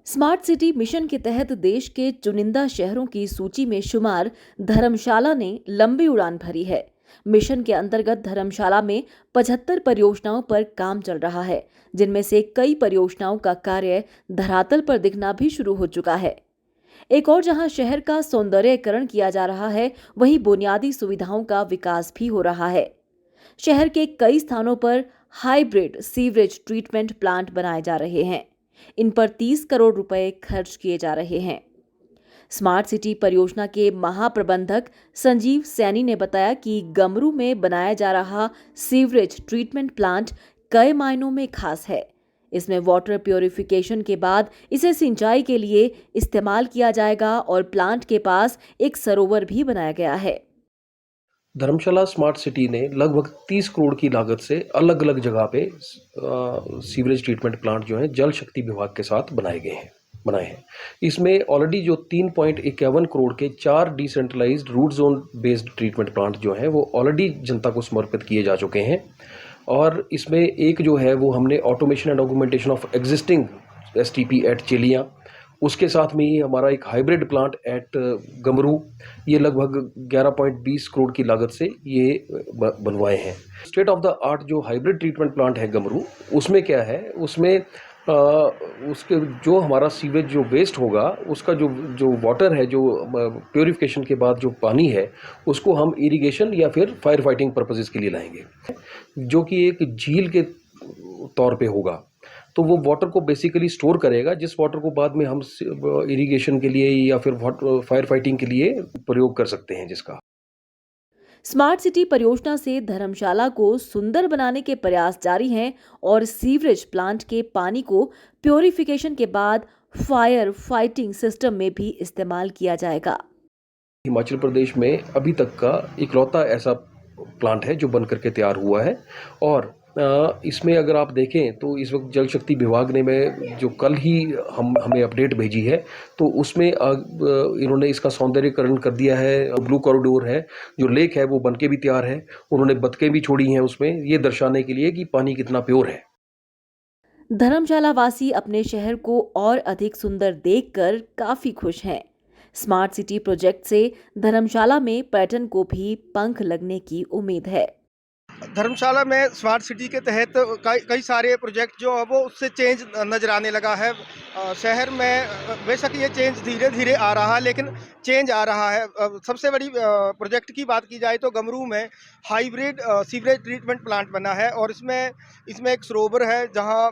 Smart city mission के तहत देश के चुनिंदा शहरों की सूची में शुमार धर्मशाला ने लंबी उड़ान भरी है। मिशन के अंतर्गत धर्मशाला में 75 परियोजनाओं पर काम चल रहा है, जिनमें से कई परियोजनाओं का कार्य धरातल पर दिखना भी शुरू हो चुका है। एक और जहां शहर का सौंदर्यीकरण किया जा रहा है, वहीं बुनियादी सुविधाओं का विकास भी हो रहा है। शहर के कई स्थानों पर हाइब्रिड सीवरेज ट्रीटमेंट प्लांट बनाए जा रहे हैं। इन पर 30 करोड़ रुपए खर्च किए जा रहे हैं। स्मार्ट सिटी परियोजना के महाप्रबंधक संजीव सैनी ने बताया कि गमरू में बनाया जा रहा सीवरेज ट्रीटमेंट प्लांट कई मायनों में खास है। इसमें वाटर प्योरिफिकेशन के बाद इसे सिंचाई के लिए इस्तेमाल किया जाएगा और प्लांट के पास एक सरोवर भी बनाया गया है। धर्मशाला स्मार्ट सिटी ने लगभग 30 करोड़ की लागत से अलग अलग जगह पे सीवरेज ट्रीटमेंट प्लांट जो है जल शक्ति विभाग के साथ बनाए हैं। इसमें ऑलरेडी जो 3.51 करोड़ के 4 decentralised root zone based treatment plant जो हैं वो ऑलरेडी जनता को समर्पित किए जा चुके हैं। और इसमें एक जो है वो हमने automation and augmentation of existing STP at चेलियाँ, उसके साथ में ही हमारा एक हाइब्रिड प्लांट एट गमरू, ये लगभग 11.20 करोड़ की लागत से ये बनवाए हैं। स्टेट ऑफ द आर्ट जो हाइब्रिड ट्रीटमेंट प्लांट है गमरू, उसमें क्या है, उसमें उसके जो हमारा सीवेज जो वेस्ट होगा उसका जो वाटर है, जो प्योरिफिकेशन के बाद जो पानी है, उसको हम इरिगेशन या फिर फायर फाइटिंग पर्पसेस के लिए लाएंगे, जो कि एक झील के तौर पे होगा। तो वो वाटर को बेसिकली स्टोर करेगा, जिस वाटर को बाद में हम इरिगेशन के लिए या फिर फायर फाइटिंग के लिए प्रयोग कर सकते हैं जिसका। स्मार्ट सिटी परियोजना से धर्मशाला को सुंदर बनाने के प्रयास जारी हैं और सीवरेज प्लांट के पानी को प्योरिफिकेशन के बाद फायर फाइटिंग सिस्टम में भी इस्तेमाल किया जाएगा। हिमाचल प्रदेश में अभी तक का इकलौता ऐसा प्लांट है जो बनकर के तैयार हुआ है। और इसमें अगर आप देखें तो इस वक्त जल शक्ति विभाग ने में जो कल ही हमें अपडेट भेजी है, तो उसमें इन्होंने इसका सौंदर्यीकरण कर दिया है। ब्लू कॉरिडोर है, जो लेक है वो बनके भी तैयार है। उन्होंने बतखें भी छोड़ी हैं उसमें, ये दर्शाने के लिए कि पानी कितना प्योर है। धर्मशाला वासी अपने शहर को और अधिक सुंदर देखकर काफी खुश हैं। स्मार्ट सिटी प्रोजेक्ट से धर्मशाला में पर्यटन को भी पंख लगने की उम्मीद है। धर्मशाला में स्मार्ट सिटी के तहत कई सारे प्रोजेक्ट जो है वो उससे चेंज नज़र आने लगा है। शहर में बेशक ये चेंज धीरे धीरे आ रहा है, लेकिन चेंज आ रहा है। सबसे बड़ी प्रोजेक्ट की बात की जाए तो गमरू में हाइब्रिड सीवरेज ट्रीटमेंट प्लांट बना है, और इसमें एक सरोवर है जहां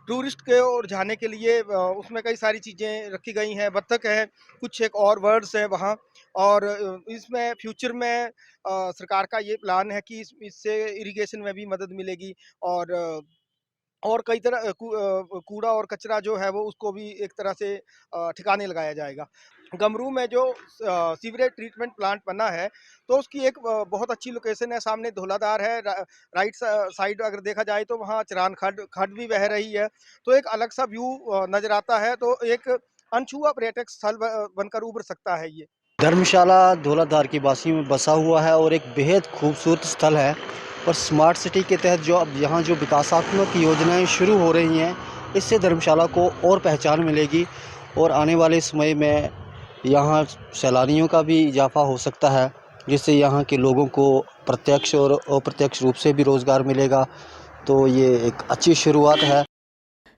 टूरिस्ट के और जाने के लिए उसमें कई सारी चीज़ें रखी गई हैं। बत्तख है, कुछ एक और बर्ड्स है वहाँ। और इसमें फ्यूचर में सरकार का ये प्लान है कि इससे इरिगेशन में भी मदद मिलेगी, और कई तरह कूड़ा और कचरा जो है वो उसको भी एक तरह से ठिकाने लगाया जाएगा। गमरू में जो सीवरेज ट्रीटमेंट प्लांट बना है, तो उसकी एक बहुत अच्छी लोकेशन है। सामने धौलाधार है, राइट साइड अगर देखा जाए तो वहाँ चरान खड्ड भी बह रही है, तो एक अलग सा व्यू नज़र आता है। तो एक अनछुआ पर्यटक स्थल बनकर उभर सकता है ये। धर्मशाला धौलाधार की बासी में बसा हुआ है और एक बेहद खूबसूरत स्थल है। और स्मार्ट सिटी के तहत जो अब यहाँ जो विकासात्मक योजनाएं शुरू हो रही हैं, इससे धर्मशाला को और पहचान मिलेगी और आने वाले समय में यहाँ सैलानियों का भी इजाफा हो सकता है, जिससे यहाँ के लोगों को प्रत्यक्ष और अप्रत्यक्ष रूप से भी रोज़गार मिलेगा। तो ये एक अच्छी शुरुआत है।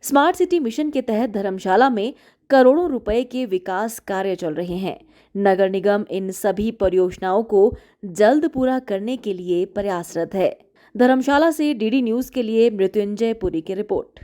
स्मार्ट सिटी मिशन के तहत धर्मशाला में करोड़ों रुपए के विकास कार्य चल रहे हैं। नगर निगम इन सभी परियोजनाओं को जल्द पूरा करने के लिए प्रयासरत है। धर्मशाला से DD न्यूज़ के लिए मृत्युंजय पुरी की रिपोर्ट।